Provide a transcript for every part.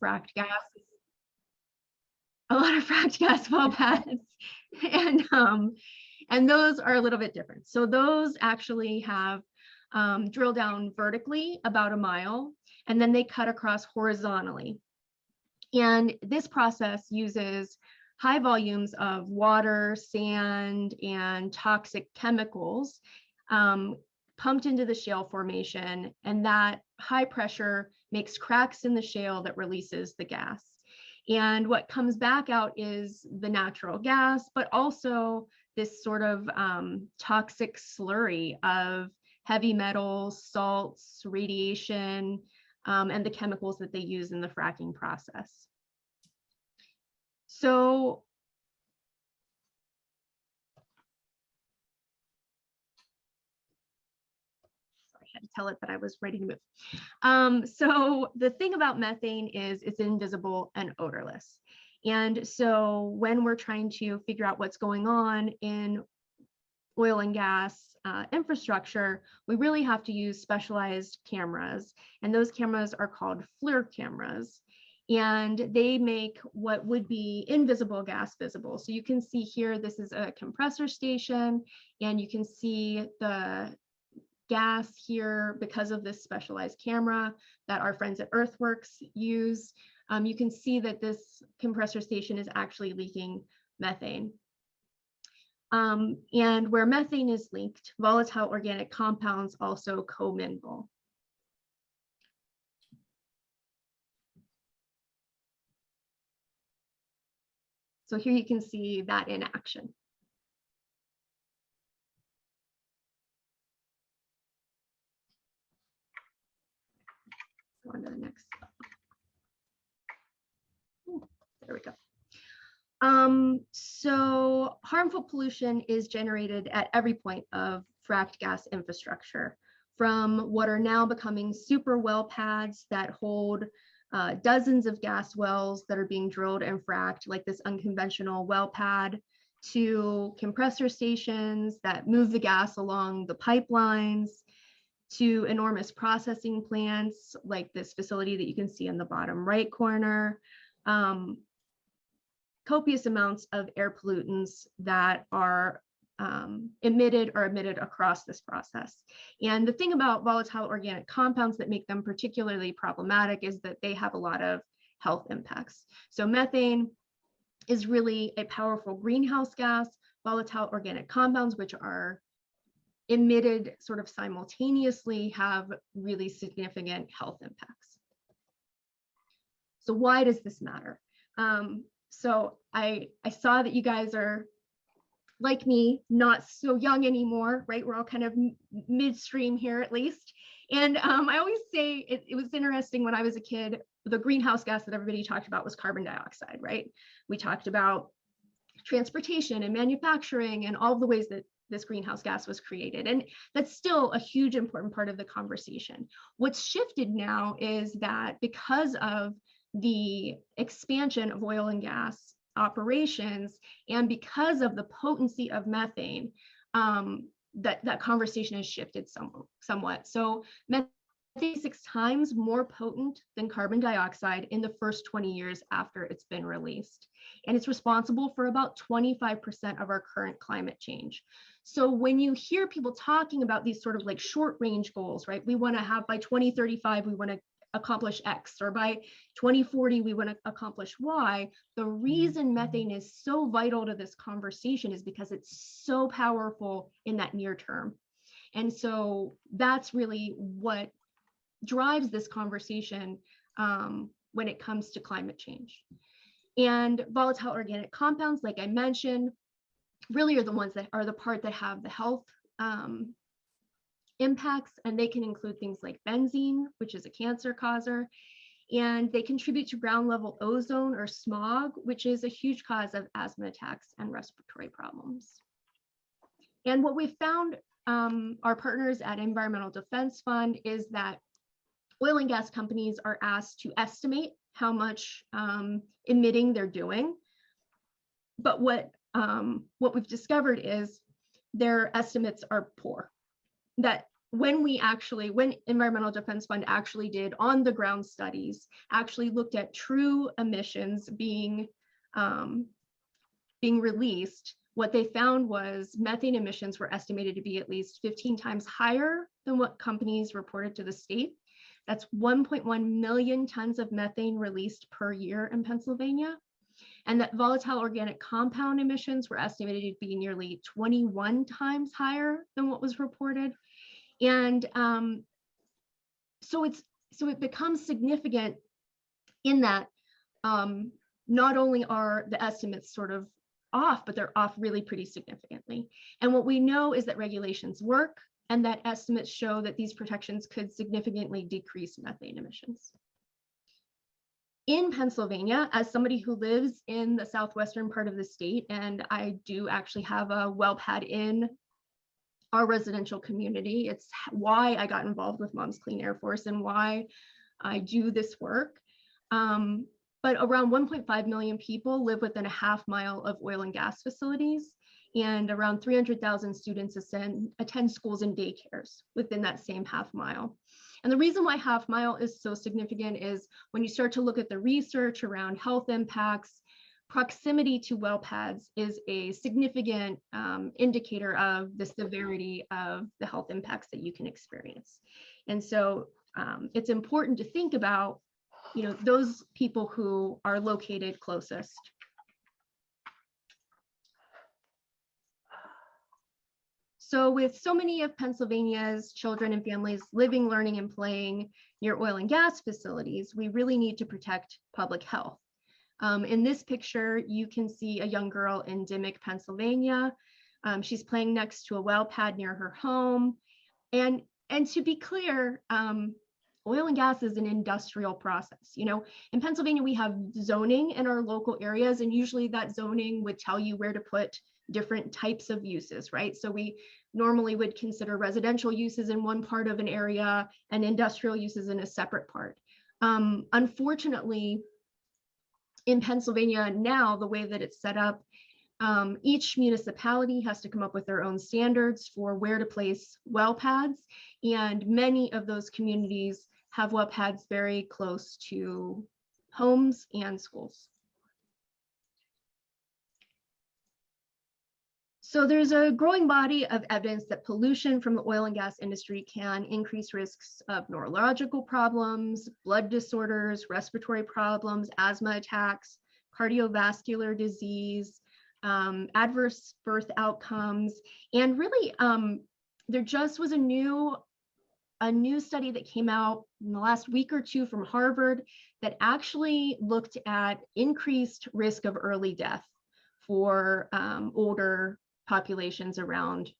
fracked gas, well pads, and those are a little bit different. So those actually have drill down vertically about a mile, and then they cut across horizontally. And this process uses high volumes of water, sand, and toxic chemicals pumped into the shale formation, and that high pressure makes cracks in the shale that releases the gas. And what comes back out is the natural gas, but also this sort of toxic slurry of heavy metals, salts, radiation, and the chemicals that they use in the fracking process. So sorry, I had to tell it that I was ready to move. So the thing about methane is it's invisible and odorless. And so when we're trying to figure out what's going on in oil and gas infrastructure, we really have to use specialized cameras. And those cameras are called FLIR cameras. And they make what would be invisible gas visible. So you can see here, this is a compressor station, and you can see the gas here because of this specialized camera that our friends at Earthworks use. You can see that this compressor station is actually leaking methane. And where methane is leaked, volatile organic compounds also commingle. So here you can see that in action. Go on to the next slide. Ooh, there we go. So harmful pollution is generated at every point of fracked gas infrastructure, from what are now becoming super well pads that hold dozens of gas wells that are being drilled and fracked, like this unconventional well pad, to compressor stations that move the gas along the pipelines, to enormous processing plants like this facility that you can see in the bottom right corner, copious amounts of air pollutants that are emitted across this process. And the thing about volatile organic compounds that make them particularly problematic is that they have a lot of health impacts. So methane is really a powerful greenhouse gas. Volatile organic compounds, which are emitted sort of simultaneously, have really significant health impacts. So why does this matter? So I saw that you guys are, like me, not so young anymore, right? We're all kind of midstream here at least. And I always say it was interesting when I was a kid, the greenhouse gas that everybody talked about was carbon dioxide, right? We talked about transportation and manufacturing and all of the ways that this greenhouse gas was created. And that's still a huge important part of the conversation. What's shifted now is that because of the expansion of oil and gas operations, and because of the potency of methane, that conversation has shifted somewhat. So methane is 6 times more potent than carbon dioxide in the first 20 years after it's been released. And it's responsible for about 25% of our current climate change. So when you hear people talking about these sort of like short range goals, right? We want to have by 2035, we want to accomplish X, or by 2040, we want to accomplish Y. The reason methane is so vital to this conversation is because it's so powerful in that near term. And so that's really what drives this conversation when it comes to climate change. And volatile organic compounds, like I mentioned, really are the ones that are the part that have the health impacts, and they can include things like benzene, which is a cancer causer, and they contribute to ground level ozone or smog, which is a huge cause of asthma attacks and respiratory problems. And what we found, our partners at Environmental Defense Fund, is that oil and gas companies are asked to estimate how much emitting they're doing. But what we've discovered is their estimates are poor. That when Environmental Defense Fund actually did on the ground studies, actually looked at true emissions being released, what they found was methane emissions were estimated to be at least 15 times higher than what companies reported to the state. That's 1.1 million tons of methane released per year in Pennsylvania. And that volatile organic compound emissions were estimated to be nearly 21 times higher than what was reported. And so it becomes significant in that not only are the estimates sort of off, but they're off really pretty significantly. And what we know is that regulations work, and that estimates show that these protections could significantly decrease methane emissions. In Pennsylvania, as somebody who lives in the southwestern part of the state, and I do actually have a well pad in our residential community, it's why I got involved with Moms Clean Air Force and why I do this work. But around 1.5 million people live within a half mile of oil and gas facilities, and around 300,000 students attend schools and daycares within that same half mile. And the reason why half mile is so significant is when you start to look at the research around health impacts, proximity to well pads is a significant indicator of the severity of the health impacts that you can experience. And so it's important to think about, those people who are located closest. So with so many of Pennsylvania's children and families living, learning, and playing near oil and gas facilities, we really need to protect public health. In this picture, you can see a young girl in Dimock, Pennsylvania. She's playing next to a well pad near her home. And to be clear, oil and gas is an industrial process. In Pennsylvania, we have zoning in our local areas, and usually that zoning would tell you where to put different types of uses, right? So we normally would consider residential uses in one part of an area and industrial uses in a separate part. Unfortunately, in Pennsylvania now, the way that it's set up, each municipality has to come up with their own standards for where to place well pads, and many of those communities have well pads very close to homes and schools. So there's a growing body of evidence that pollution from the oil and gas industry can increase risks of neurological problems, blood disorders, respiratory problems, asthma attacks, cardiovascular disease, adverse birth outcomes. And really, there just was a new study that came out in the last week or two from Harvard that actually looked at increased risk of early death for older populations around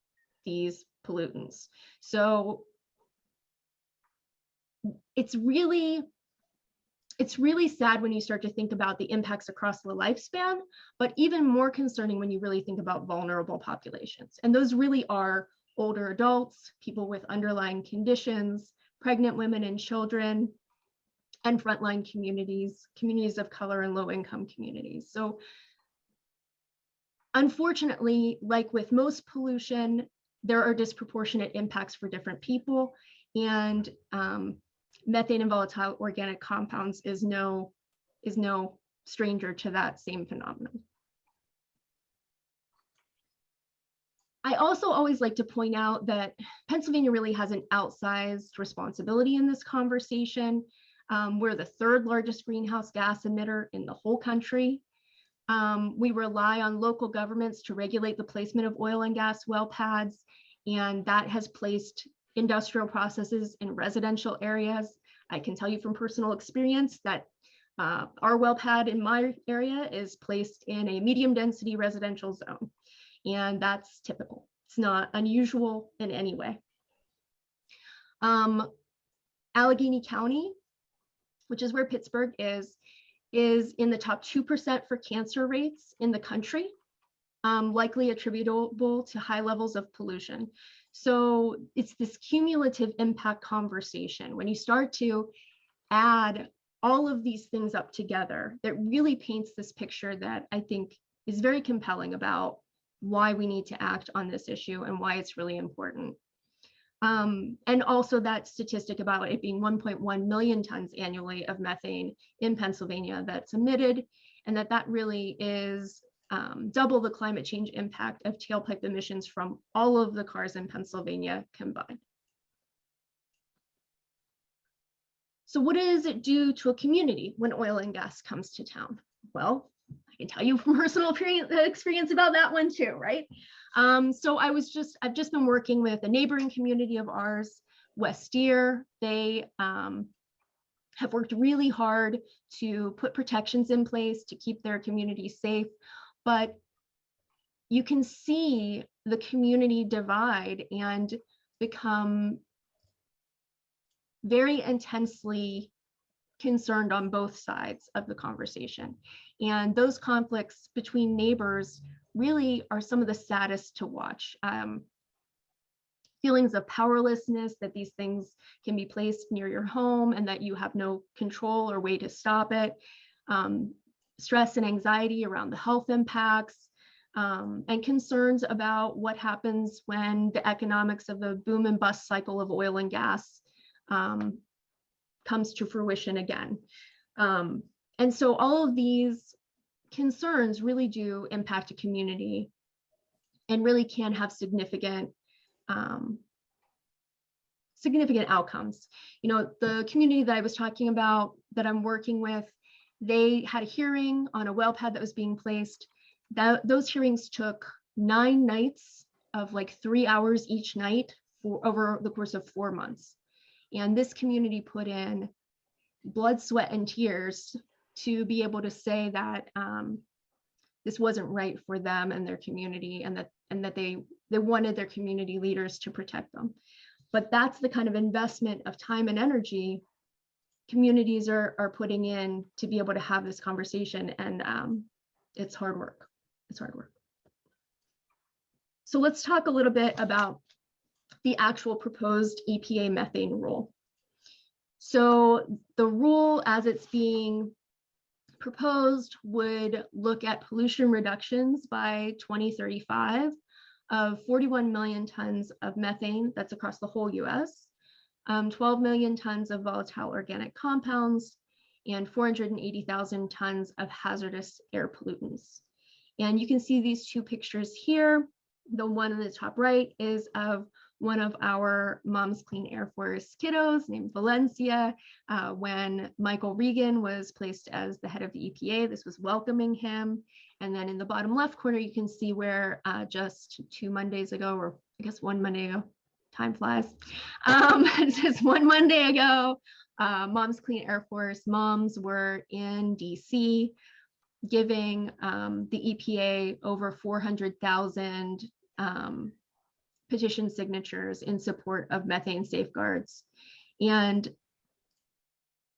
these pollutants. So it's really sad when you start to think about the impacts across the lifespan, but even more concerning when you really think about vulnerable populations. And those really are older adults, people with underlying conditions, pregnant women and children, and frontline communities, communities of color, and low-income communities. So unfortunately, like with most pollution, there are disproportionate impacts for different people, and methane and volatile organic compounds is no stranger to that same phenomenon. I also always like to point out that Pennsylvania really has an outsized responsibility in this conversation. We're the third largest greenhouse gas emitter in the whole country. We rely on local governments to regulate the placement of oil and gas well pads, and that has placed industrial processes in residential areas. I can tell you from personal experience that our well pad in my area is placed in a medium density residential zone, and that's typical. It's not unusual in any way. Allegheny County, which is where Pittsburgh is in the top 2% for cancer rates in the country, likely attributable to high levels of pollution. So it's this cumulative impact conversation. When you start to add all of these things up together, that really paints this picture that I think is very compelling about why we need to act on this issue and why it's really important. And also that statistic about it being 1.1 million tons annually of methane in Pennsylvania that's emitted, and that really is double the climate change impact of tailpipe emissions from all of the cars in Pennsylvania combined. So what does it do to a community when oil and gas comes to town? Well, I can tell you from personal experience about that one too, right? So I've just been working with a neighboring community of ours, West Deer. They have worked really hard to put protections in place to keep their community safe, but you can see the community divide and become very intensely concerned on both sides of the conversation. And those conflicts between neighbors really are some of the saddest to watch. Feelings of powerlessness, that these things can be placed near your home and that you have no control or way to stop it. Stress and anxiety around the health impacts, and concerns about what happens when the economics of the boom and bust cycle of oil and gas comes to fruition again. And so all of these concerns really do impact a community and really can have significant outcomes. You know, the community that I was talking about that I'm working with, they had a hearing on a well pad that was being placed. Those hearings took 9 nights of like 3 hours each night over the course of 4 months. And this community put in blood, sweat, and tears to be able to say that this wasn't right for them and their community, and that they wanted their community leaders to protect them. But that's the kind of investment of time and energy communities are putting in to be able to have this conversation, and it's hard work. It's hard work. So let's talk a little bit about the actual proposed EPA methane rule. So the rule as it's being proposed would look at pollution reductions by 2035 of 41 million tons of methane, that's across the whole US, 12 million tons of volatile organic compounds, and 480,000 tons of hazardous air pollutants. And you can see these two pictures here. The one on the top right is of one of our Moms Clean Air Force kiddos named Valencia. When Michael Regan was placed as the head of the EPA, this was welcoming him. And then in the bottom left corner, you can see where just 2 Mondays ago, or I guess 1 Monday ago, time flies. Just 1 Monday ago, Moms Clean Air Force moms were in DC giving the EPA over 400,000 petition signatures in support of methane safeguards. And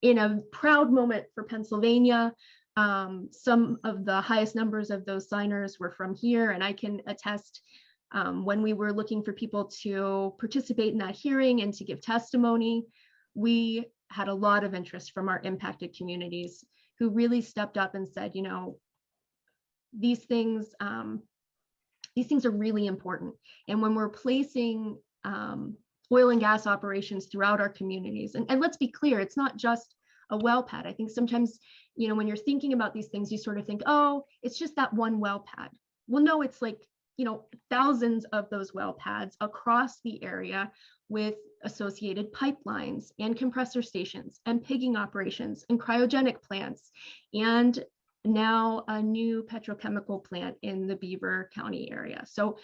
in a proud moment for Pennsylvania, some of the highest numbers of those signers were from here, and I can attest when we were looking for people to participate in that hearing and to give testimony, we had a lot of interest from our impacted communities who really stepped up and said, you know, these things are really important. And when we're placing oil and gas operations throughout our communities, and let's be clear, it's not just a well pad. I think sometimes, you know, when you're thinking about these things, you sort of think, oh, it's just that one well pad. Well, no, it's like, you know, thousands of those well pads across the area with associated pipelines and compressor stations and pigging operations and cryogenic plants, and now a new petrochemical plant in the Beaver County area. So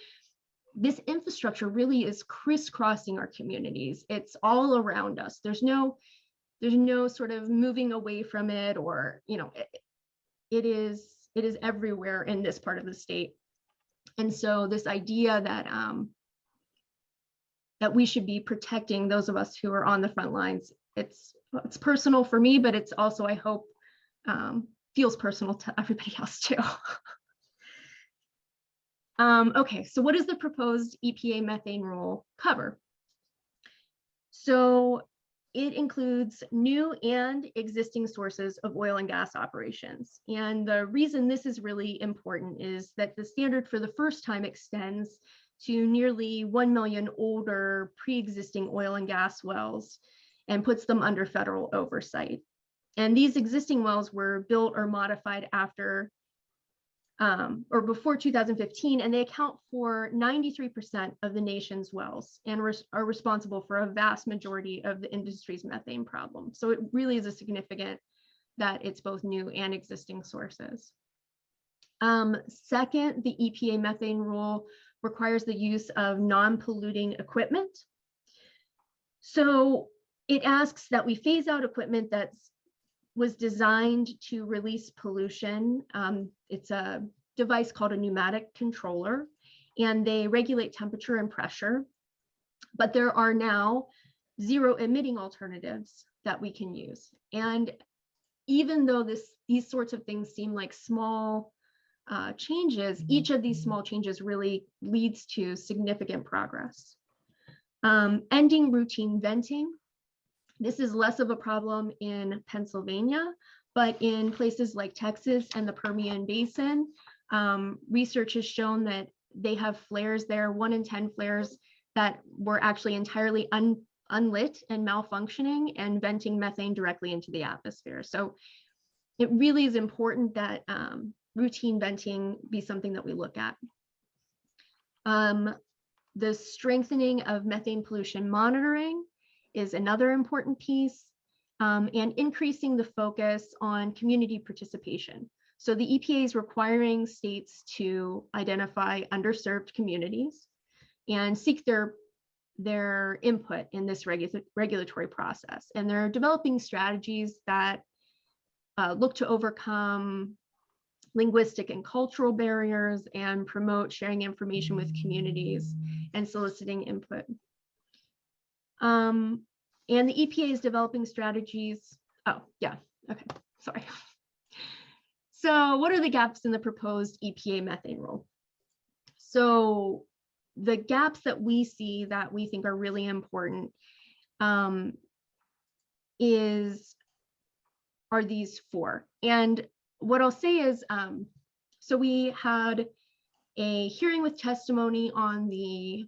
this infrastructure really is crisscrossing our communities. It's all around us. There's no sort of moving away from it, or, you know, it is everywhere in this part of the state. And so this idea that that we should be protecting those of us who are on the front lines, it's personal for me, but it's also, I hope, feels personal to everybody else too. Okay, so what does the proposed EPA methane rule cover? So it includes new and existing sources of oil and gas operations. And the reason this is really important is that the standard for the first time extends to nearly 1 million older pre-existing oil and gas wells and puts them under federal oversight. And these existing wells were built or modified after or before 2015, and they account for 93% of the nation's wells and are responsible for a vast majority of the industry's methane problem. So it really is a significant that it's both new and existing sources. Second, the EPA methane rule requires the use of non-polluting equipment. So it asks that we phase out equipment that was designed to release pollution. It's a device called a pneumatic controller, and they regulate temperature and pressure. But there are now zero emitting alternatives that we can use. And even though these sorts of things seem like small changes, each of these small changes really leads to significant progress. Ending routine venting. This is less of a problem in Pennsylvania, but in places like Texas and the Permian Basin, research has shown that they have flares there, 1 in 10 flares that were actually entirely unlit and malfunctioning and venting methane directly into the atmosphere. So it really is important that routine venting be something that we look at. The strengthening of methane pollution monitoring is another important piece, and increasing the focus on community participation. So the EPA is requiring states to identify underserved communities and seek their input in this regulatory process. And they're developing strategies that look to overcome linguistic and cultural barriers and promote sharing information with communities and soliciting input. And the EPA is developing strategies. Oh, yeah, okay, sorry. So what are the gaps in the proposed EPA methane rule? So the gaps that we see that we think are really important are these 4. And what I'll say is, so we had a hearing with testimony on the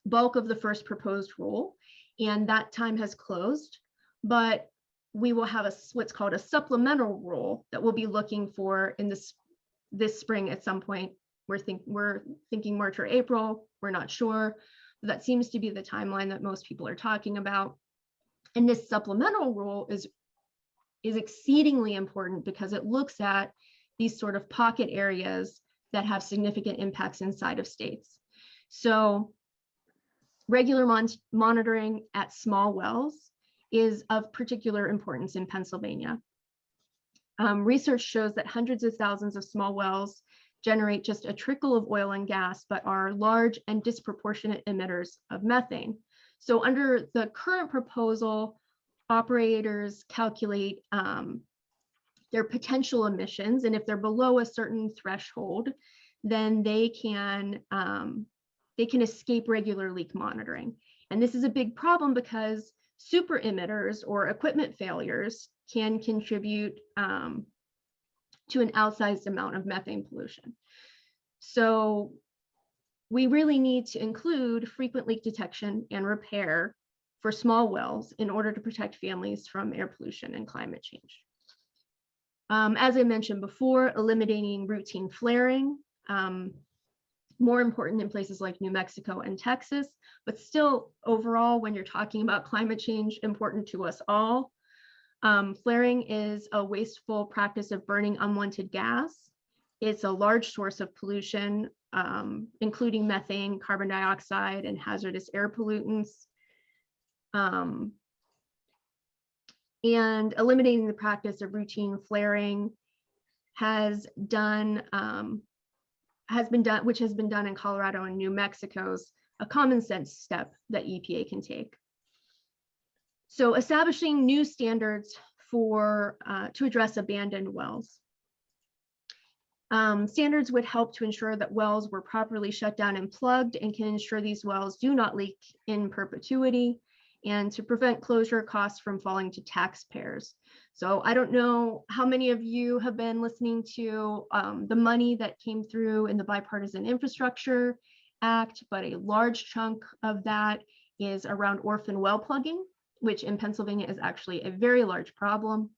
bulk of the first proposed rule, and that time has closed, but we will have what's called a supplemental rule that we'll be looking for in this spring at some point. We're thinking March or April, we're not sure, but that seems to be the timeline that most people are talking about. And this supplemental rule is exceedingly important because it looks at these sort of pocket areas that have significant impacts inside of states. So regular monitoring at small wells is of particular importance in Pennsylvania. Research shows that hundreds of thousands of small wells generate just a trickle of oil and gas, but are large and disproportionate emitters of methane. So under the current proposal, operators calculate their potential emissions, and if they're below a certain threshold, then they can escape regular leak monitoring. And this is a big problem because super emitters or equipment failures can contribute to an outsized amount of methane pollution. So we really need to include frequent leak detection and repair for small wells in order to protect families from air pollution and climate change. As I mentioned before, eliminating routine flaring, more important in places like New Mexico and Texas, but still overall, when you're talking about climate change, important to us all. Flaring is a wasteful practice of burning unwanted gas. It's a large source of pollution, including methane, carbon dioxide, and hazardous air pollutants. And eliminating the practice of routine flaring has been done, which has been done in Colorado and New Mexico's a common sense step that EPA can take. So establishing new standards to address abandoned wells. Standards would help to ensure that wells were properly shut down and plugged and can ensure these wells do not leak in perpetuity, and to prevent closure costs from falling to taxpayers. So I don't know how many of you have been listening to the money that came through in the Bipartisan Infrastructure Act, but a large chunk of that is around orphan well plugging, which in Pennsylvania is actually a very large problem.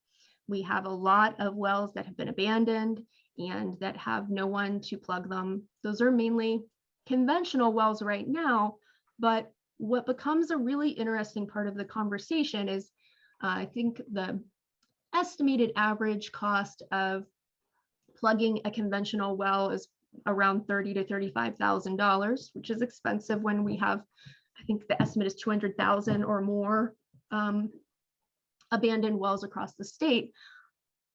We have a lot of wells that have been abandoned and that have no one to plug them. Those are mainly conventional wells right now, but what becomes a really interesting part of the conversation is I think the estimated average cost of plugging a conventional well is around $30,000 to $35,000, which is expensive when we have, I think the estimate is 200,000 or more abandoned wells across the state.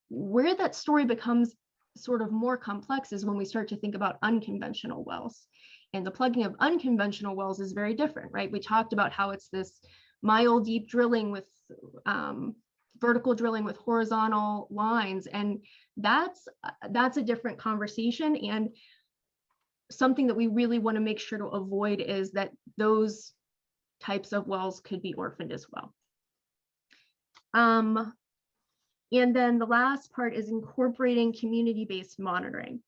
Where that story becomes sort of more complex is when we start to think about unconventional wells. And the plugging of unconventional wells is very different, right? We talked about how it's this mile deep drilling with vertical drilling with horizontal lines. And that's a different conversation, and something that we really want to make sure to avoid is that those types of wells could be orphaned as well. And then the last part is incorporating community-based monitoring.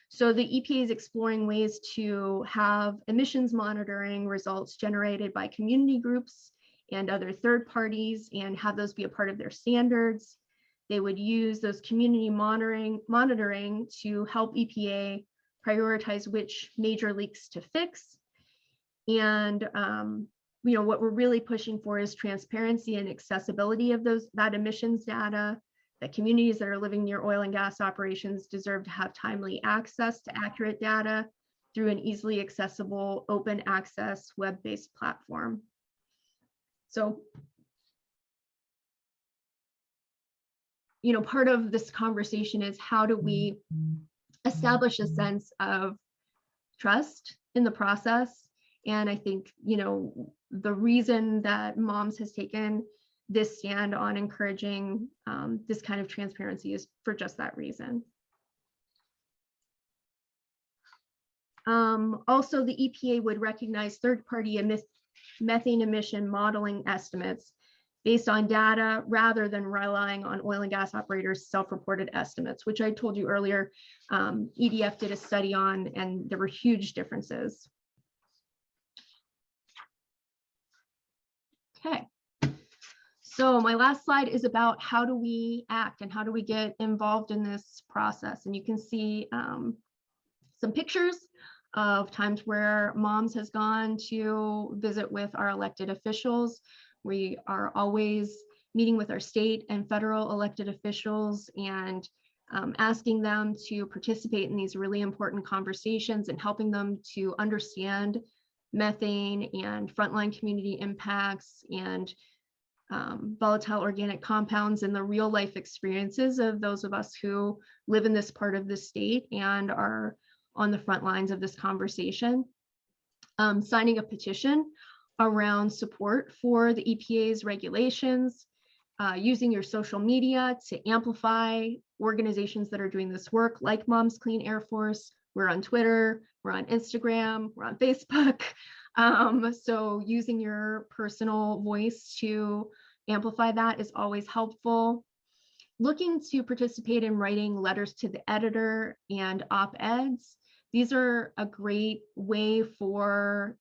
So the EPA is exploring ways to have emissions monitoring results generated by community groups and other third parties and have those be a part of their standards. They would use those community monitoring to help EPA prioritize which major leaks to fix. And what we're really pushing for is transparency and accessibility of that emissions data. That communities that are living near oil and gas operations deserve to have timely access to accurate data through an easily accessible, open access, web-based platform. So, part of this conversation is how do we establish a sense of trust in the process? And I think, the reason that MOMS has taken this stand on encouraging this kind of transparency is for just that reason. Also, the EPA would recognize third-party methane emission modeling estimates based on data rather than relying on oil and gas operators' self-reported estimates, which I told you earlier, EDF did a study on, and there were huge differences. Okay. So my last slide is about how do we act and how do we get involved in this process. And you can see some pictures of times where MOMS has gone to visit with our elected officials. We are always meeting with our state and federal elected officials and asking them to participate in these really important conversations and helping them to understand methane and frontline community impacts and volatile organic compounds and the real life experiences of those of us who live in this part of the state and are on the front lines of this conversation. Signing a petition around support for the EPA's regulations, using your social media to amplify organizations that are doing this work, like Moms Clean Air Force. We're on Twitter, we're on Instagram, we're on Facebook. So using your personal voice to amplify that is always helpful. Looking to participate in writing letters to the editor and op-eds. These are a great way for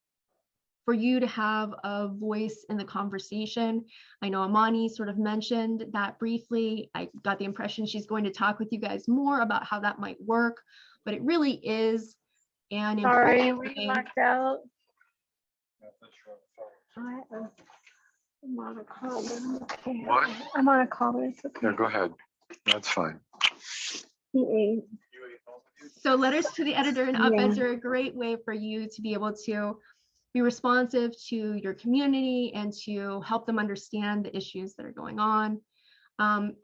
you to have a voice in the conversation. I know Amani sort of mentioned that briefly. I got the impression she's going to talk with you guys more about how that might work, but it really is an important way. Locked out. I'm on a call. Okay. What? I'm on a call, but it's okay. No, go ahead. That's fine. So letters to the editor and op-eds are a great way for you to be able to be responsive to your community and to help them understand the issues that are going on.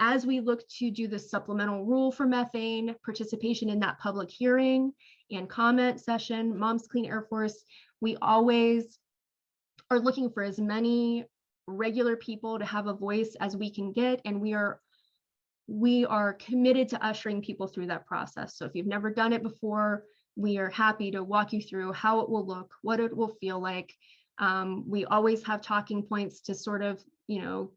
As we look to do the supplemental rule for methane, participation in that public hearing and comment session, Moms Clean Air Force, we always are looking for as many regular people to have a voice as we can get, and we are committed to ushering people through that process. So if you've never done it before, we are happy to walk you through how it will look, what it will feel like. We always have talking points to sort of,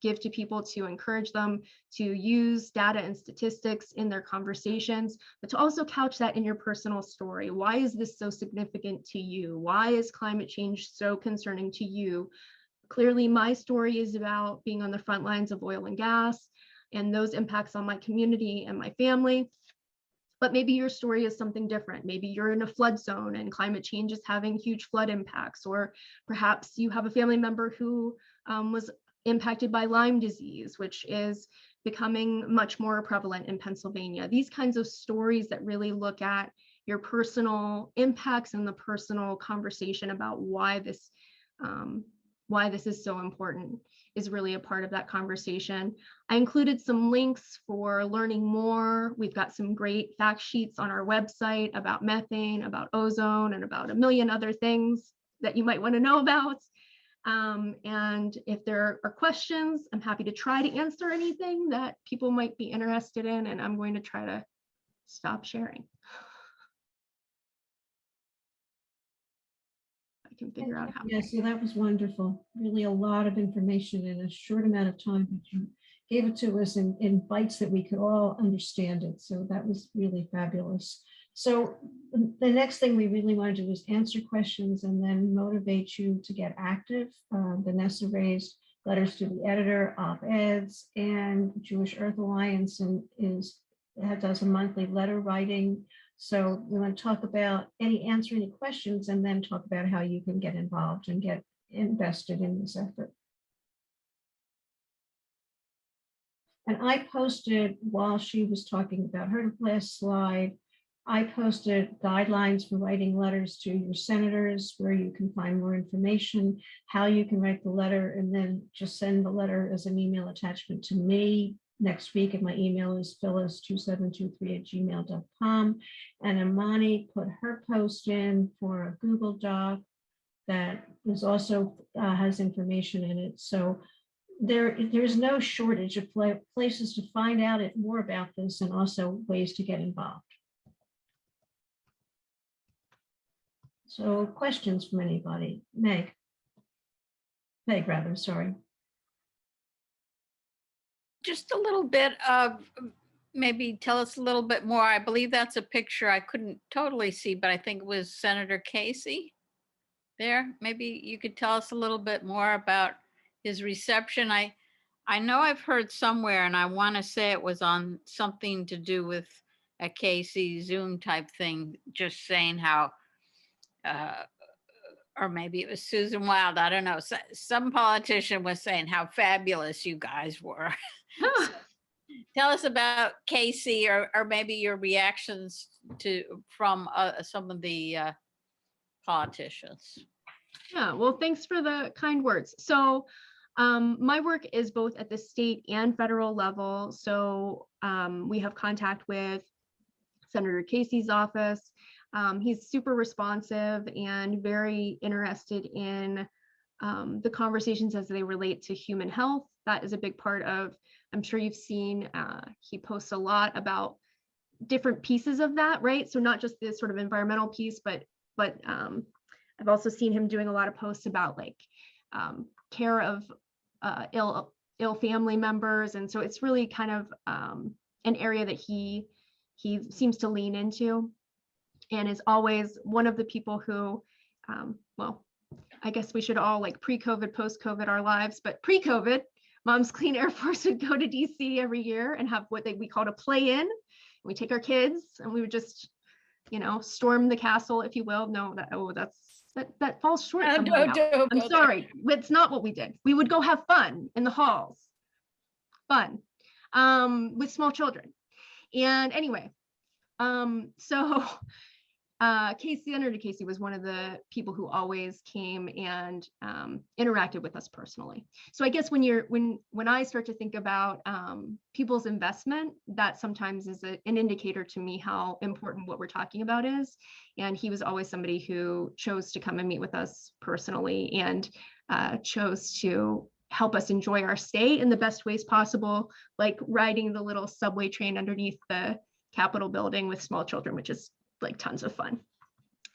give to people to encourage them to use data and statistics in their conversations, but to also couch that in your personal story. Why is this so significant to you? Why is climate change so concerning to you? Clearly, my story is about being on the front lines of oil and gas and those impacts on my community and my family. But maybe your story is something different. Maybe you're in a flood zone and climate change is having huge flood impacts, or perhaps you have a family member who was impacted by Lyme disease, which is becoming much more prevalent in Pennsylvania. These kinds of stories that really look at your personal impacts and the personal conversation about why this is so important is really a part of that conversation. I included some links for learning more. We've got some great fact sheets on our website about methane, about ozone, and about a million other things that you might want to know about. And if there are questions, I'm happy to try to answer anything that people might be interested in, and I'm going to try to stop sharing. I can figure out how. Yes, yeah, that was wonderful. Really a lot of information in a short amount of time, but you gave it to us in bites that we could all understand it. So that was really fabulous. So the next thing we really want to do is answer questions and then motivate you to get active. Vanessa raised letters to the editor, op-eds, and Jewish Earth Alliance does a monthly letter writing. So we want to talk about answering the questions and then talk about how you can get involved and get invested in this effort. And I posted, while she was talking about her last slide, I posted guidelines for writing letters to your senators, where you can find more information, how you can write the letter, and then just send the letter as an email attachment to me next week. And my email is phyllis2723@gmail.com. And Amani put her post in for a Google Doc that is also has information in it. So there's no shortage of places to find out more about this and also ways to get involved. So questions from anybody? Meg rather, sorry. Just a little bit of, maybe tell us a little bit more. I believe that's a picture I couldn't totally see, but I think it was Senator Casey there. Maybe you could tell us a little bit more about his reception. I know I've heard somewhere, and I want to say it was on something to do with a Casey Zoom type thing, just saying how, or maybe it was Susan Wild, I don't know. Some politician was saying how fabulous you guys were. So, tell us about Casey, or maybe your reactions from some of the politicians. Yeah, well, thanks for the kind words. So my work is both at the state and federal level. So we have contact with Senator Casey's office. He's super responsive and very interested in the conversations as they relate to human health. That is a big part of, I'm sure you've seen, he posts a lot about different pieces of that, right? So not just this sort of environmental piece, but I've also seen him doing a lot of posts about like care of ill family members. And so it's really kind of an area that he seems to lean into, and is always one of the people who, well, I guess we should all like pre-COVID, post-COVID our lives, but pre-COVID, Mom's Clean Air Force would go to DC every year and have what we called a play-in. We take our kids and we would just, storm the castle, if you will. No, that falls short. I'm sorry, it's not what we did. We would go have fun in the halls, fun, with small children. And anyway, so Senator Casey was one of the people who always came and interacted with us personally. So I guess when I start to think about people's investment, that sometimes is an indicator to me how important what we're talking about is. And he was always somebody who chose to come and meet with us personally and chose to help us enjoy our stay in the best ways possible, like riding the little subway train underneath the Capitol building with small children, which is like tons of fun.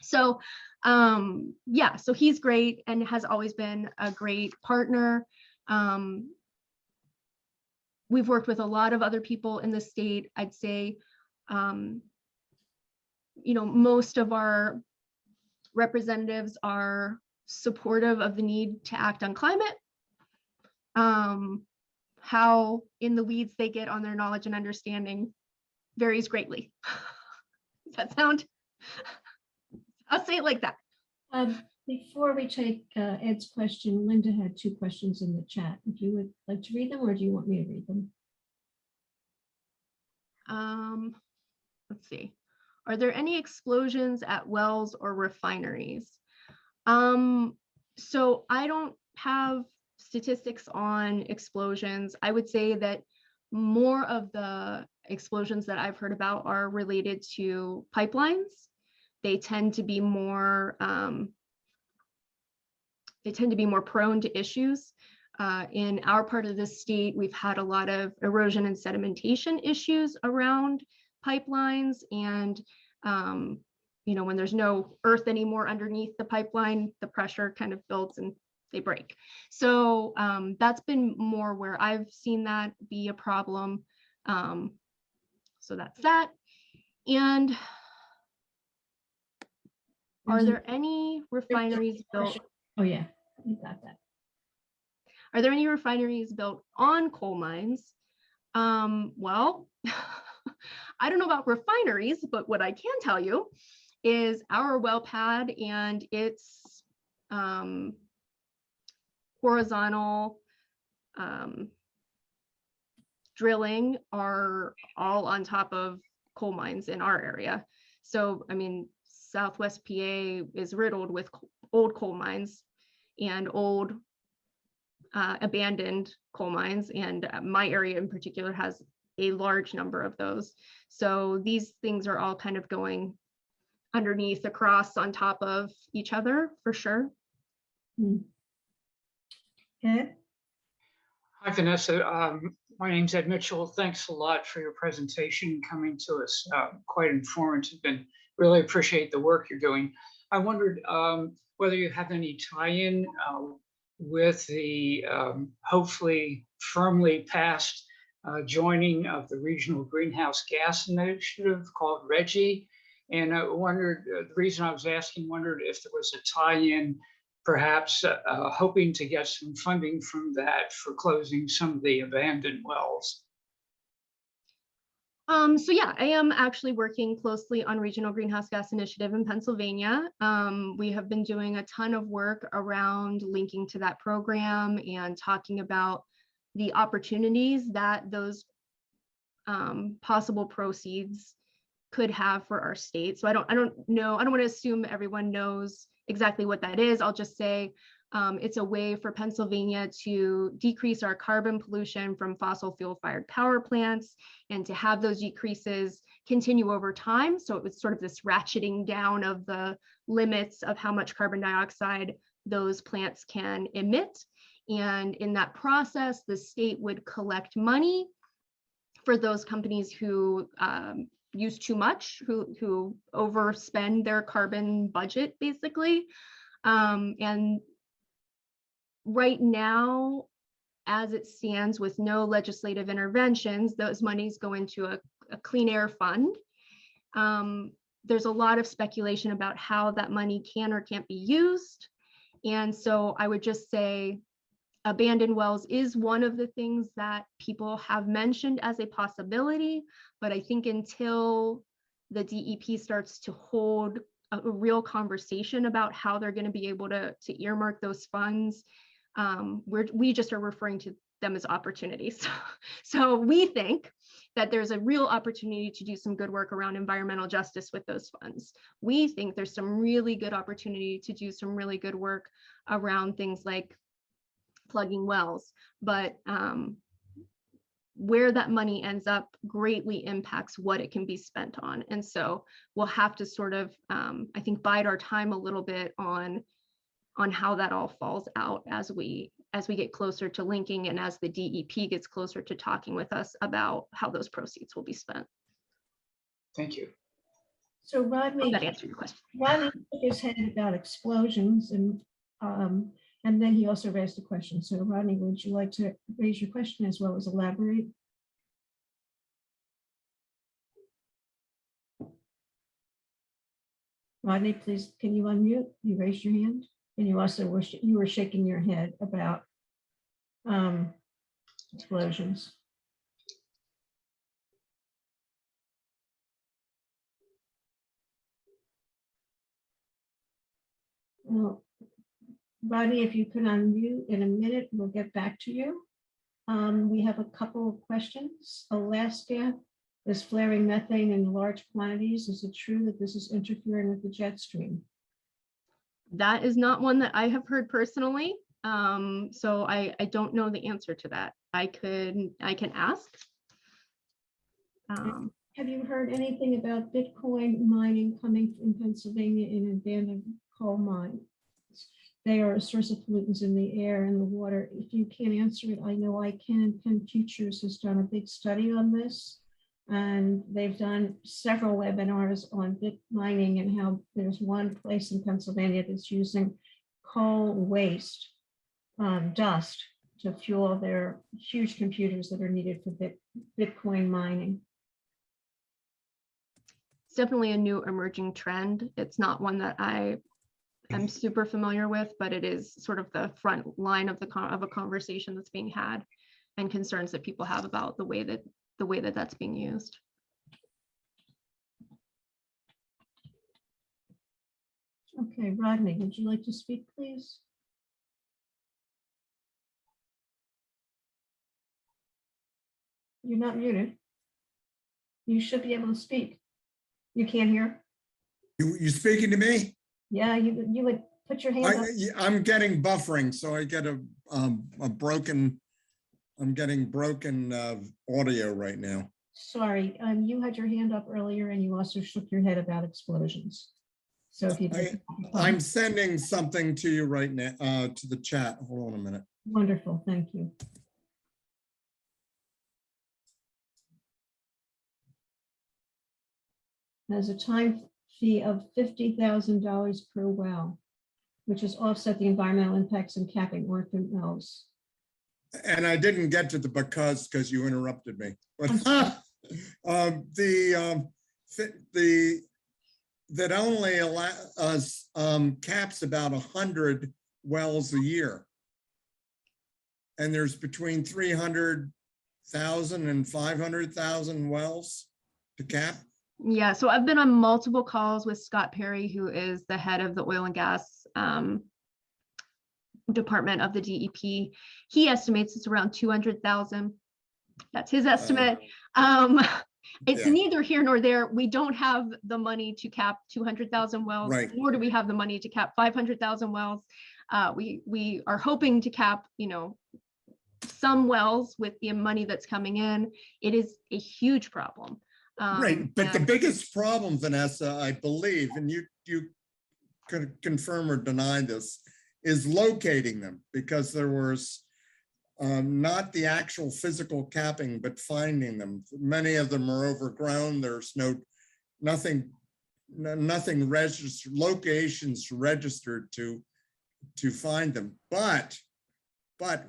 So yeah, so he's great and has always been a great partner. we've worked with a lot of other people in the state. I'd say, most of our representatives are supportive of the need to act on climate. How in the weeds they get on their knowledge and understanding varies greatly. Does that sound? I'll say it like that. Before we take Ed's question, Linda had 2 questions in the chat. If you would like to read them, or do you want me to read them? Let's see. Are there any explosions at wells or refineries? So I don't have statistics on explosions. I would say that more of the explosions that I've heard about are related to pipelines. They tend to be more prone to issues. In our part of the state, we've had a lot of erosion and sedimentation issues around pipelines, and when there's no earth anymore underneath the pipeline, the pressure kind of builds and they break. So that's been more where I've seen that be a problem. So that's that. And are there any refineries built? Oh yeah, you got that. Are there any refineries built on coal mines? Well, I don't know about refineries, but what I can tell you is our well pad and its horizontal drilling are all on top of coal mines in our area. So, I mean, Southwest PA is riddled with old coal mines and old abandoned coal mines, and my area in particular has a large number of those. So these things are all kind of going underneath, across, on top of each other for sure. Ed? Hi, Vanessa. My name's Ed Mitchell. Thanks a lot for your presentation coming to us. Quite informative, and really appreciate the work you're doing. I wondered whether you have any tie-in with the hopefully firmly passed joining of the Regional Greenhouse Gas Initiative called RGGI. And I wondered, the reason I was asking, wondered if there was a tie-in, perhaps hoping to get some funding from that for closing some of the abandoned wells. So yeah, I am actually working closely on Regional Greenhouse Gas Initiative in Pennsylvania. We have been doing a ton of work around linking to that program and talking about the opportunities that those possible proceeds could have for our state. So I don't want to assume everyone knows exactly what that is. I'll just say it's a way for Pennsylvania to decrease our carbon pollution from fossil fuel fired power plants and to have those decreases continue over time. So it was sort of this ratcheting down of the limits of how much carbon dioxide those plants can emit. And in that process, the state would collect money for those companies who use too much, who overspend their carbon budget, basically. And right now, as it stands with no legislative interventions, those monies go into a clean air fund. There's a lot of speculation about how that money can or can't be used. And so I would just say abandoned wells is one of the things that people have mentioned as a possibility, but I think until the DEP starts to hold a real conversation about how they're going to be able to earmark those funds, we just are referring to them as opportunities. So we think that there's a real opportunity to do some good work around environmental justice with those funds. We think there's some really good opportunity to do some really good work around things like plugging wells, but where that money ends up greatly impacts what it can be spent on. And so we'll have to sort of, I think, bide our time a little bit on how that all falls out as we get closer to linking and as the DEP gets closer to talking with us about how those proceeds will be spent. Thank you. So Rodney, That answered your question. Rodney shook his head about explosions, and And then he also raised a question. So Rodney, would you like to raise your question as well as elaborate? Rodney, please, can you unmute? You raised your hand, and you also were shaking your head about explosions. Well, Rodney, if you could unmute in a minute, we'll get back to you. We have a couple of questions. Alaska is flaring methane in large quantities. Is it true that this is interfering with the jet stream? That is not one that I have heard personally. So I don't know the answer to that. I can ask. Have you heard anything about Bitcoin mining coming in Pennsylvania in abandoned coal mines? They are a source of pollutants in the air and the water. If you can't answer it, I know I can. Penn Futures has done a big study on this, and they've done several webinars on Bit mining and how there's one place in Pennsylvania that's using coal waste, dust, to fuel their huge computers that are needed for Bitcoin mining. It's definitely a new emerging trend. It's not one that I am super familiar with, but it is sort of the front line of a conversation that's being had and concerns that people have about the way that that's being used. Okay, Rodney, would you like to speak, please? You're not muted. You should be able to speak. You can't hear? You speaking to me? Yeah, you would put your hand up. I'm getting buffering, so I get a broken. I'm getting broken audio right now. Sorry, you had your hand up earlier and you also shook your head about explosions. So if you I'm sending something to you right now to the chat. Hold on a minute. Wonderful, thank you. There's a time fee of $50,000 per well, which is offset the environmental impacts and capping orphan wells. And I didn't get to the because you interrupted me. But that only allows caps about 100 wells a year, and there's between 300,000 and 500,000 wells to cap. Yeah, so I've been on multiple calls with Scott Perry, who is the head of the oil and gas department of the DEP. He estimates it's around 200,000. That's his estimate. It's neither here nor there. We don't have the money to cap 200,000 wells, Right. Nor do we have the money to cap 500,000 wells. We are hoping to cap, some wells with the money that's coming in. It is a huge problem. Right, but the biggest problem, Vanessa, I believe, and you could confirm or deny this, is locating them, because there was not the actual physical capping, but finding them. Many of them are overgrown. There's nothing registered, locations registered to find them. But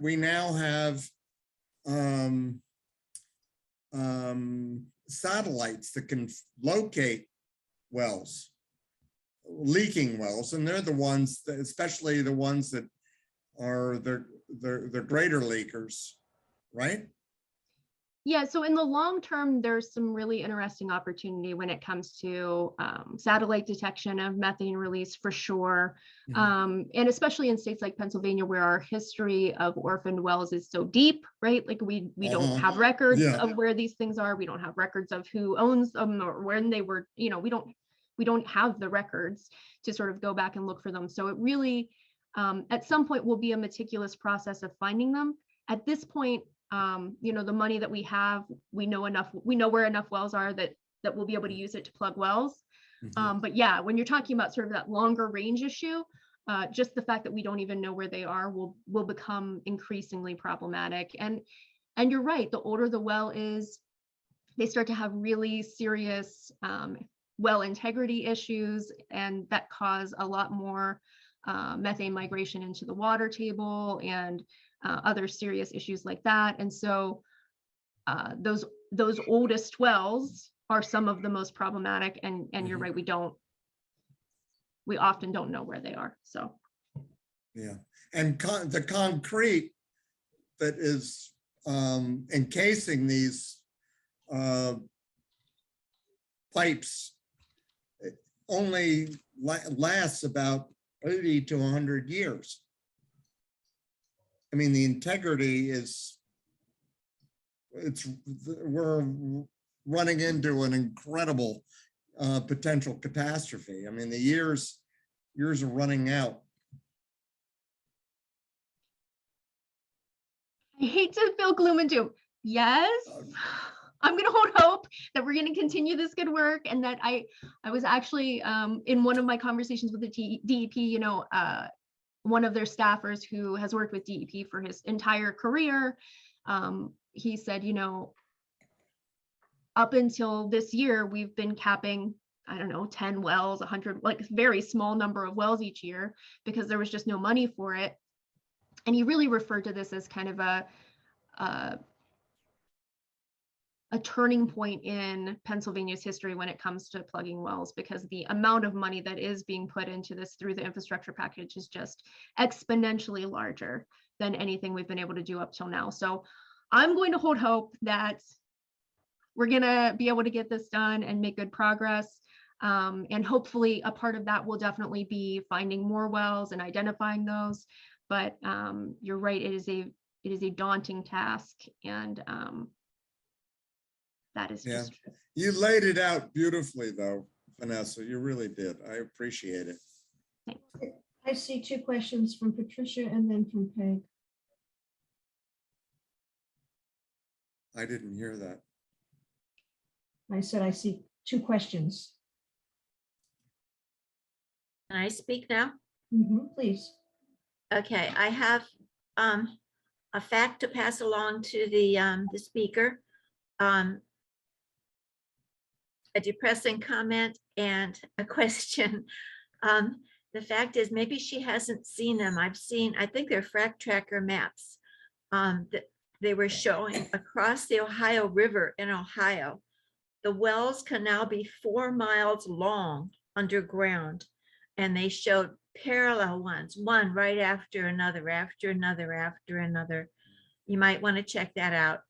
we now have satellites that can locate wells, leaking wells, and they're the ones that, especially the ones that are the greater leakers, right? Yeah, so in the long term, there's some really interesting opportunity when it comes to satellite detection of methane release, for sure. And especially in states like Pennsylvania, where our history of orphaned wells is so deep, right? Like we don't have records of where these things are. We don't have records of who owns them or when they were, we don't have the records to sort of go back and look for them. So it really, at some point, will be a meticulous process of finding them. At this point, the money that we have, we know where enough wells are that we'll be able to use it to plug wells. But yeah, when you're talking about sort of that longer range issue, just the fact that we don't even know where they are will become increasingly problematic. And you're right, the older the well is, they start to have really serious well integrity issues, and that cause a lot more methane migration into the water table and other serious issues like that. And so those oldest wells are some of the most problematic, and you're right, we often don't know where they are. So Yeah, and the concrete that is encasing these pipes only lasts about 80 to 100 years. I mean, the integrity we're running into an incredible potential catastrophe. I mean, the years are running out. I hate to feel gloom and doom. Yes, I'm going to hold hope that we're going to continue this good work, and that I was actually in one of my conversations with the DEP, one of their staffers who has worked with DEP for his entire career. He said, up until this year, we've been capping, I don't know, 10 wells, 100, like very small number of wells each year, because there was just no money for it. And he really referred to this as kind of a turning point in Pennsylvania's history when it comes to plugging wells, because the amount of money that is being put into this through the infrastructure package is just exponentially larger than anything we've been able to do up till now. So I'm going to hold hope that we're going to be able to get this done and make good progress. And hopefully a part of that will definitely be finding more wells and identifying those. But you're right, it is a daunting task, and that is just. You laid it out beautifully, though, Vanessa. You really did. I appreciate it. Thanks. I see two questions from Patricia and then from Peg. I didn't hear that. I said I see two questions. Can I speak now? Please. Okay, I have a fact to pass along to the speaker. A depressing comment and a question. The fact is, maybe she hasn't seen them. I think they're frac tracker maps that they were showing across the Ohio River in Ohio. The wells can now be 4 miles long underground, and they showed parallel ones, one right after another, after another, after another. You might want to check that out.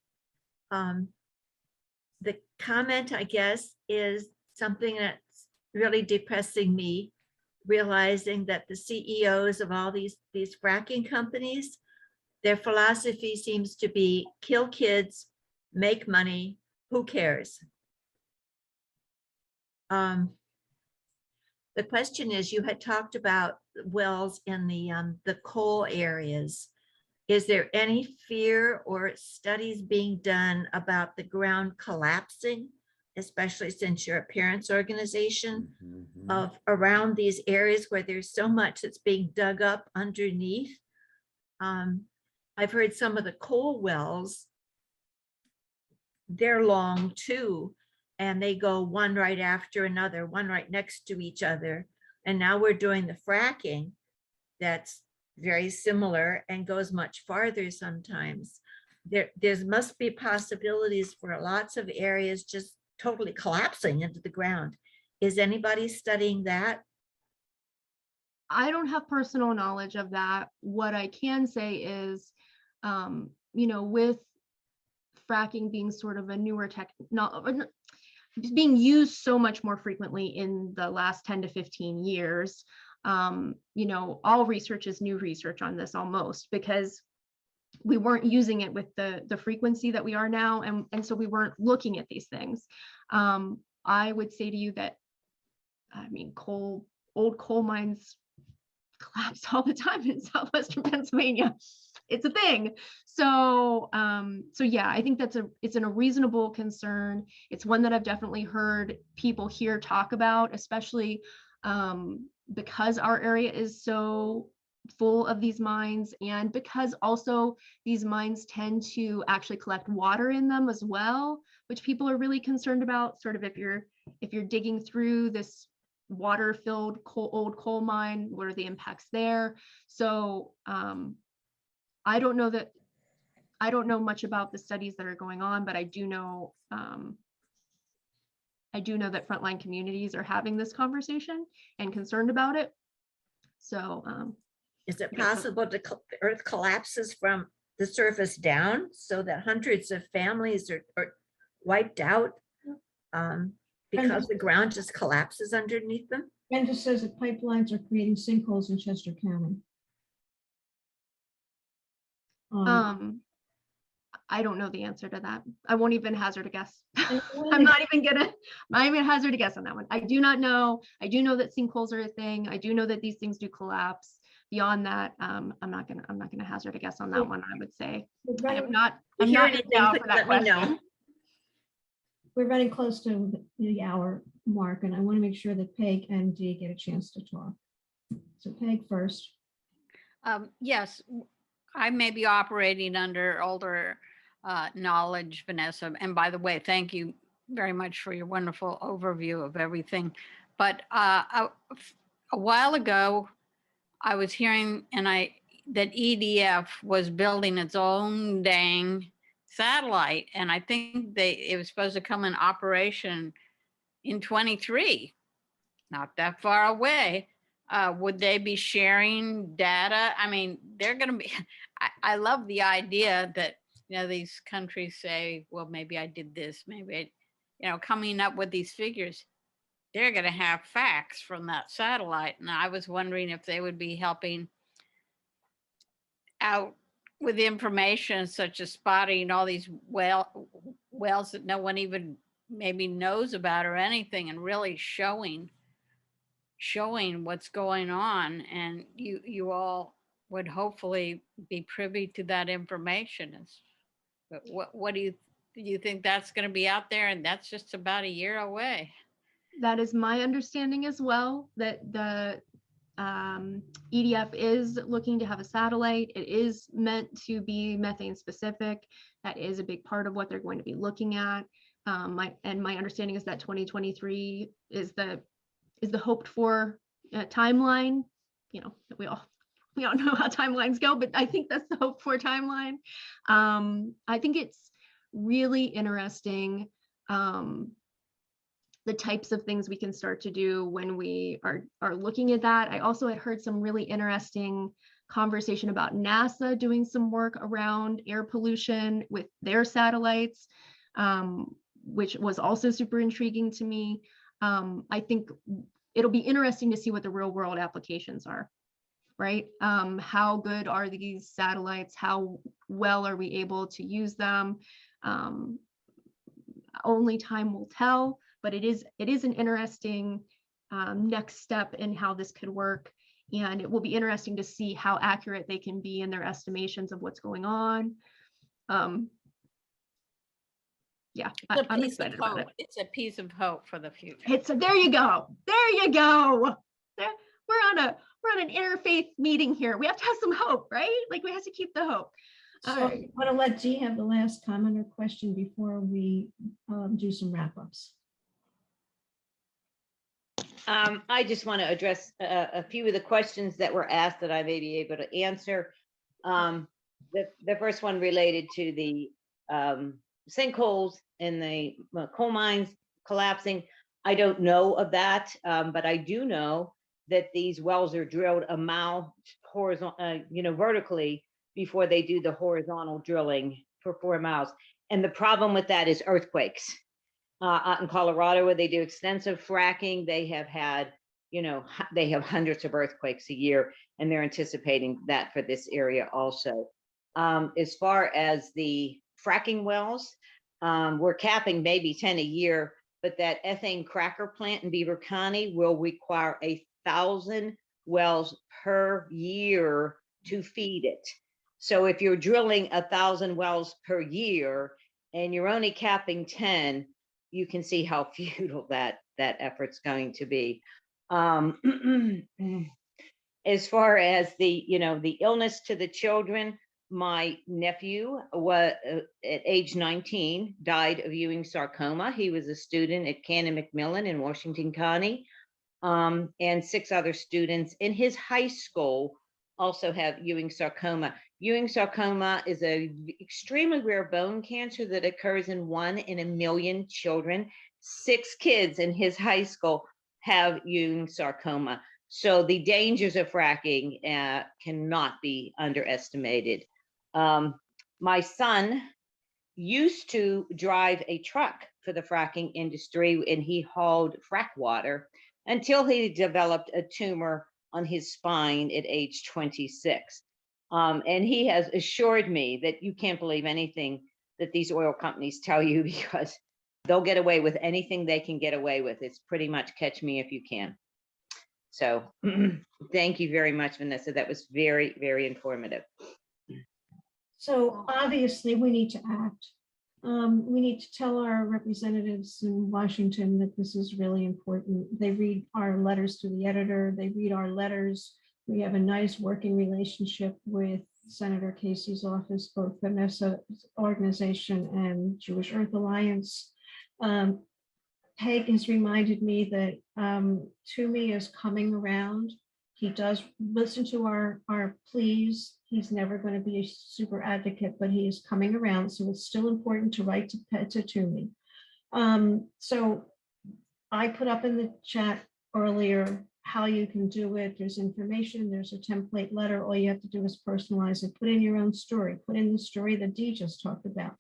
The comment, I guess, is something that's really depressing me, realizing that the CEOs of all these fracking companies, their philosophy seems to be kill kids, make money, who cares? The question is, you had talked about wells in the coal areas. Is there any fear or studies being done about the ground collapsing, especially since you're a parents organization, of around these areas where there's so much that's being dug up underneath? I've heard some of the coal wells, they're long too, and they go one right after another, one right next to each other. And now we're doing the fracking that's very similar and goes much farther sometimes. There must be possibilities for lots of areas just totally collapsing into the ground. Is anybody studying that? I don't have personal knowledge of that. What I can say is, with fracking being sort of a newer being used so much more frequently in the last 10 to 15 years, all research is new research on this almost, because we weren't using it with the frequency that we are now. And so we weren't looking at these things. I would say to you that, old coal mines collapse all the time in southwestern Pennsylvania. It's a thing. So yeah, I think it's a reasonable concern. It's one that I've definitely heard people here talk about, especially because our area is so full of these mines, and because also these mines tend to actually collect water in them as well, which people are really concerned about. Sort of if you're digging through this water-filled old coal mine. What are the impacts there? So I don't know much about the studies that are going on, but I do know that frontline communities are having this conversation and concerned about it. So Is it Yeah, so- possible the earth collapses from the surface down so that hundreds of families are wiped out because the ground just collapses underneath them? Brenda says that pipelines are creating sinkholes in Chester County. I don't know the answer to that. I won't even hazard a guess. And I'm not even hazard a guess on that one. I do not know. I do know that sinkholes are a thing. I do know that these things do collapse. Beyond that, I'm not gonna hazard a guess on that one. I would say I am not. If I'm you hear not anything, now please for that let me know. question. We're running close to the hour mark, and I want to make sure that Peg and Dee get a chance to talk. So Peg first. Yes, I may be operating under older knowledge, Vanessa. And by the way, thank you very much for your wonderful overview of everything. But a while ago, I was hearing that EDF was building its own dang satellite, and I think it was supposed to come in operation in 23, not that far away. Would they be sharing data? I mean, they're going to be, I love the idea that, these countries say, well, maybe I did this, maybe, coming up with these figures. They're going to have facts from that satellite. And I was wondering if they would be helping out with information such as spotting all these wells that no one even maybe knows about or anything, and really showing what's going on. And you all would hopefully be privy to that information. But what do you think that's going to be out there? And that's just about a year away. That is my understanding as well, that the EDF is looking to have a satellite. It is meant to be methane specific. That is a big part of what they're going to be looking at. My understanding is that 2023 is the hoped for timeline. We all know how timelines go, but I think that's the hoped for timeline. I think it's really interesting the types of things we can start to do when we are looking at that. I also had heard some really interesting conversation about NASA doing some work around air pollution with their satellites, which was also super intriguing to me. I think it'll be interesting to see what the real world applications are, right? How good are these satellites? How well are we able to use them? Only time will tell, but it is an interesting next step in how this could work. And it will be interesting to see how accurate they can be in their estimations of what's going on. Yeah, I'm excited about it. It's a piece of hope for the future. There you go. There you go. We're on an interfaith meeting here. We have to have some hope, right? Like we have to keep the hope. So All right. I want to let Dee have the last comment or question before we do some wrap-ups. I just want to address a few of the questions that were asked that I may be able to answer. The first one related to the sinkholes in the coal mines collapsing. I don't know of that, but I do know that these wells are drilled a mile horizontal, vertically before they do the horizontal drilling for 4 miles. And the problem with that is earthquakes. Out in Colorado, where they do extensive fracking, they have had, they have hundreds of earthquakes a year, and they're anticipating that for this area also. As far as the fracking wells, we're capping maybe 10 a year, but that ethane cracker plant in Beaver County will require 1,000 wells per year to feed it. So if you're drilling 1,000 wells per year and you're only capping 10, you can see how futile that effort's going to be. As far as the illness to the children, my nephew was at age 19 died of Ewing sarcoma. He was a student at Canon Macmillan in Washington County. and 6 other students in his high school also have Ewing sarcoma. Ewing sarcoma is a extremely rare bone cancer that occurs in 1 in a million children. 6 kids in his high school have Ewing sarcoma. So the dangers of fracking cannot be underestimated. My son used to drive a truck for the fracking industry, and he hauled frack water until he developed a tumor on his spine at age 26. And he has assured me that you can't believe anything that these oil companies tell you, because they'll get away with anything they can get away with. It's pretty much catch me if you can. So thank you very much, Vanessa. That was very, very informative. So obviously we need to act. We need to tell our representatives in Washington that this is really important. They read our letters to the editor, they read our letters. We have a nice working relationship with Senator Casey's office, both Vanessa's organization and Jewish Earth Alliance. Peg has reminded me that Toomey is coming around. He does listen to our pleas. He's never going to be a super advocate, but he is coming around. So it's still important to write to Toomey. So I put up in the chat earlier how you can do it. There's information, there's a template letter. All you have to do is personalize it, put in your own story, put in the story that Dee just talked about.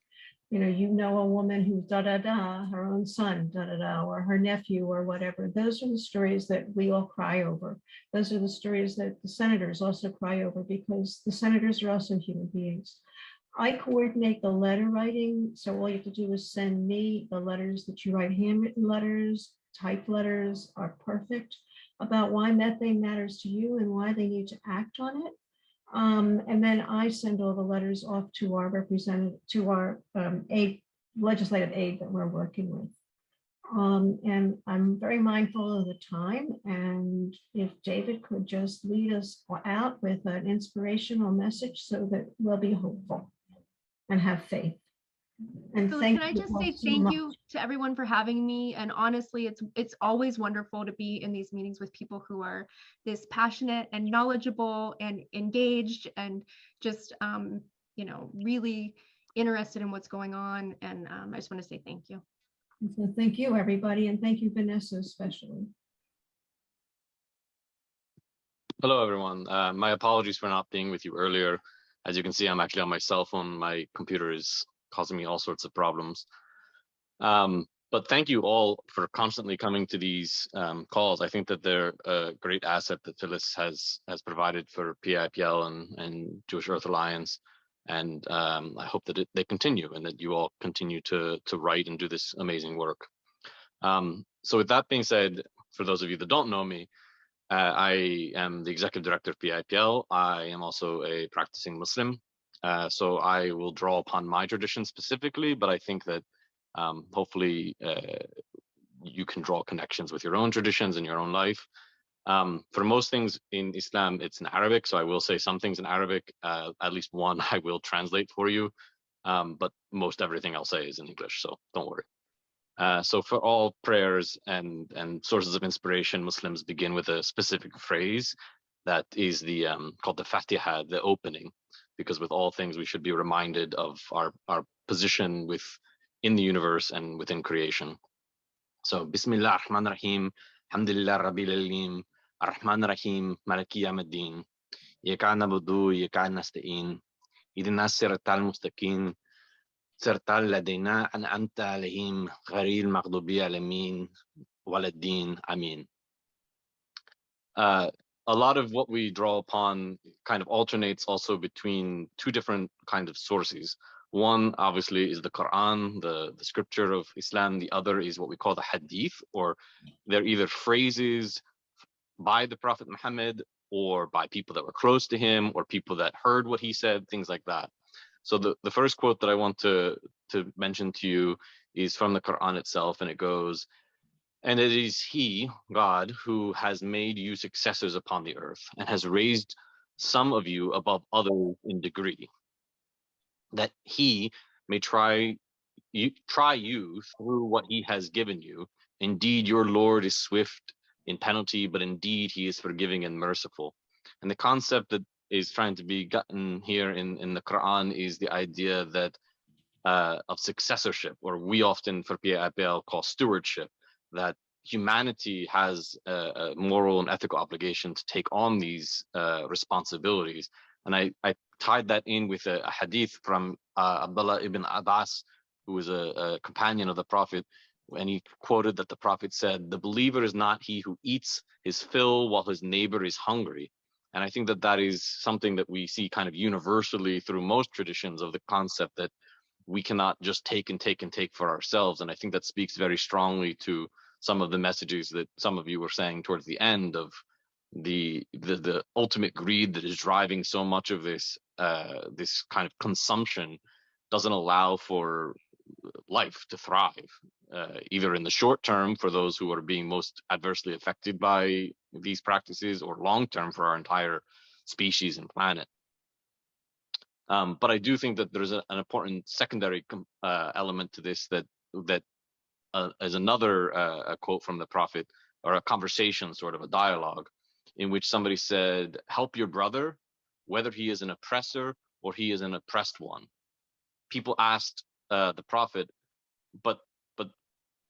You know a woman who da-da-da, her own son, da-da-da, or her nephew or whatever. Those are the stories that we all cry over. Those are the stories that the senators also cry over, because the senators are also human beings. I coordinate the letter writing, so all you have to do is send me the letters that you write. Handwritten letters, typed letters are perfect, about why methane matters to you and why they need to act on it. And then I send all the letters off to our representative, to our legislative aid that we're working with. And I'm very mindful of the time. And if David could just lead us out with an inspirational message so that we'll be hopeful and have faith. And So thank can I you just all say so thank much. you to everyone for having me. And honestly, it's always wonderful to be in these meetings with people who are this passionate and knowledgeable and engaged and just really interested in what's going on. And I just want to say thank you. So thank you, everybody, and thank you, Vanessa, especially. Hello, everyone. My apologies for not being with you earlier. As you can see, I'm actually on my cell phone. My computer is causing me all sorts of problems. But thank you all for constantly coming to these calls. I think that they're a great asset that Phyllis has provided for PA IPL and Jewish Earth Alliance. And I hope that they continue and that you all continue to write and do this amazing work. So with that being said, for those of you that don't know me, I am the executive director of PA IPL. I am also a practicing Muslim. So I will draw upon my tradition specifically, but I think that hopefully you can draw connections with your own traditions in your own life. For most things in Islam, it's in Arabic, so I will say some things in Arabic. At least one I will translate for you, but most everything I'll say is in English, so don't worry. So for all prayers and sources of inspiration, Muslims begin with a specific phrase that is the called the Fatiha, the opening, because with all things we should be reminded of our position in the universe and within creation. So Bismillah ar-Rahman ar-Rahim, Alhamdulillah Rabbil Alamin, Ar-Rahman ar-Rahim, Maliki Yawmiddin, Iyyaka na'budu wa iyyaka nasta'in, Ihdinas siratal mustaqim, siratal ladina an'amta alayhim, ghayril maghdubi alayhim waladdin. Amin. A lot of what we draw upon kind of alternates also between two different kind of sources. One, obviously, is the Quran, the scripture of Islam. The other is what we call the Hadith, or they're either phrases by the Prophet Muhammad or by people that were close to him or people that heard what he said, things like that. So the first quote that I want to mention to you is from the Quran itself, and it goes, "And it is He, God, who has made you successors upon the earth and has raised some of you above others in degree, that He may try you through what He has given you. Indeed, your Lord is swift in penalty, but indeed he is forgiving and merciful. And the concept that is trying to be gotten here in the Quran is the idea that of successorship, or we often for PA IPL call stewardship, that humanity has a moral and ethical obligation to take on these responsibilities. And I tied that in with a hadith from Abdullah ibn Abbas, who was a companion of the Prophet, and he quoted that the Prophet said, "The believer is not he who eats his fill while his neighbor is hungry." And I think that that is something that we see kind of universally through most traditions of the concept that we cannot just take and take and take for ourselves. And I think that speaks very strongly to some of the messages that some of you were saying towards the end of the ultimate greed that is driving so much of this this kind of consumption doesn't allow for life to thrive, either in the short term for those who are being most adversely affected by these practices, or long term for our entire species and planet. But I do think that there's an important secondary element to this that is another a quote from the Prophet, or a conversation, sort of a dialogue, in which somebody said, "Help your brother, whether he is an oppressor or he is an oppressed one." People asked the Prophet, but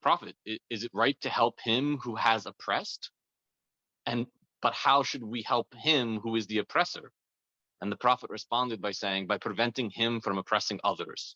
Prophet, is it right to help him who has oppressed? But how should we help him who is the oppressor? And the Prophet responded by saying, by preventing him from oppressing others.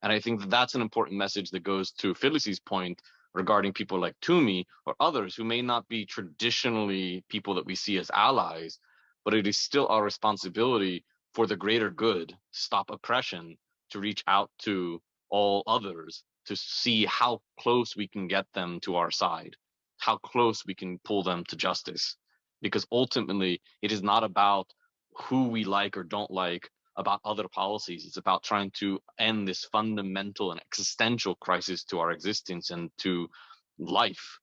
And I think that that's an important message that goes to Phyllis's point regarding people like Toomey or others who may not be traditionally people that we see as allies, but it is still our responsibility for the greater good to stop oppression, to reach out to all others, to see how close we can get them to our side, how close we can pull them to justice. Because ultimately, it is not about who we like or don't like about other policies. It's about trying to end this fundamental and existential crisis to our existence and to life.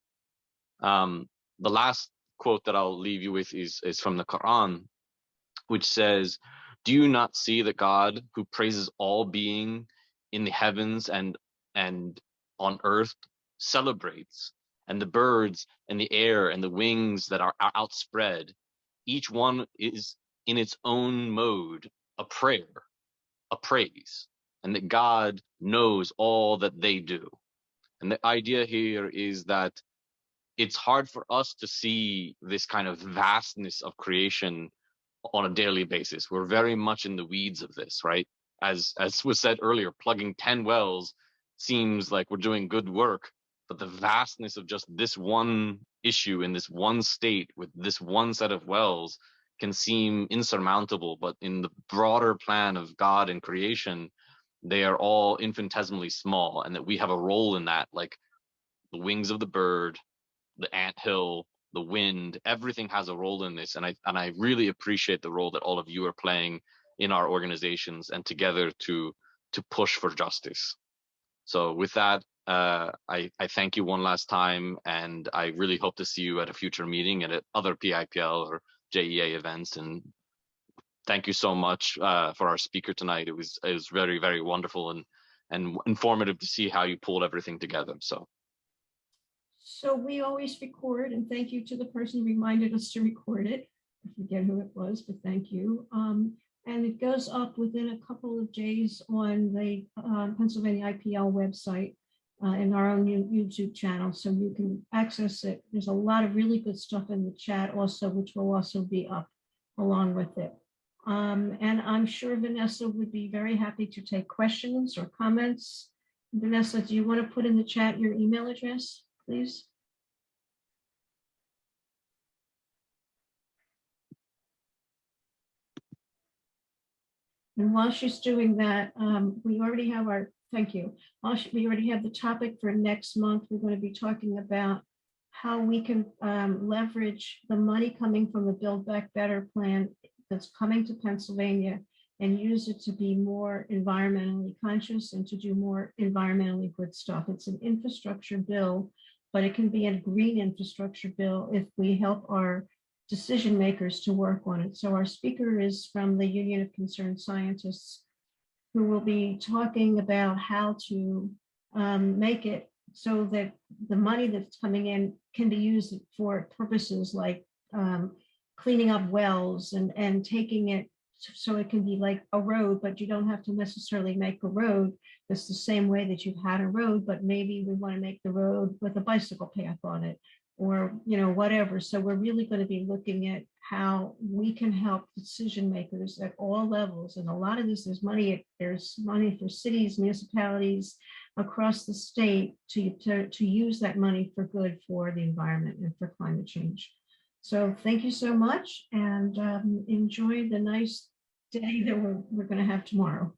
The last quote that I'll leave you with is from the Quran, which says, "Do you not see that God, who praises all being in the heavens and on earth, celebrates, and the birds and the air and the wings that are outspread, each one is in its own mode a prayer, a praise, and that God knows all that they do." And the idea here is that it's hard for us to see this kind of vastness of creation on a daily basis. We're very much in the weeds of this, right? As was said earlier, plugging 10 wells seems like we're doing good work, but the vastness of just this one issue in this one state with this one set of wells can seem insurmountable. But in the broader plan of God and creation, they are all infinitesimally small, and that we have a role in that, like the wings of the bird, the anthill, the wind, everything has a role in this. And I really appreciate the role that all of you are playing in our organizations and together to push for justice. So with that, I thank you one last time, and I really hope to see you at a future meeting and at other PIPL or JEA events. And thank you so much for our speaker tonight. It was very, very wonderful and informative to see how you pulled everything together. So we always record, and thank you to the person who reminded us to record it. I forget who it was, but thank you. And it goes up within a couple of days on the Pennsylvania IPL website and our own YouTube channel, so you can access it. There's a lot of really good stuff in the chat also, which will also be up along with it. And I'm sure Vanessa would be very happy to take questions or comments. Vanessa, do you want to put in the chat your email address, please? And while she's doing that, we already have our, thank you. We already have the topic for next month. We're going to be talking about how we can leverage the money coming from the Build Back Better plan that's coming to Pennsylvania and use it to be more environmentally conscious and to do more environmentally good stuff. It's an infrastructure bill, but it can be a green infrastructure bill if we help our decision makers to work on it. So our speaker is from the Union of Concerned Scientists, who will be talking about how to make it so that the money that's coming in can be used for purposes like cleaning up wells and taking it so it can be like a road, but you don't have to necessarily make a road that's the same way that you've had a road, but maybe we want to make the road with a bicycle path on it, or whatever. So we're really going to be looking at how we can help decision makers at all levels. And a lot of this, there's money for cities, municipalities across the state to use that money for good for the environment and for climate change. So thank you so much, and enjoy the nice day that we're going to have tomorrow.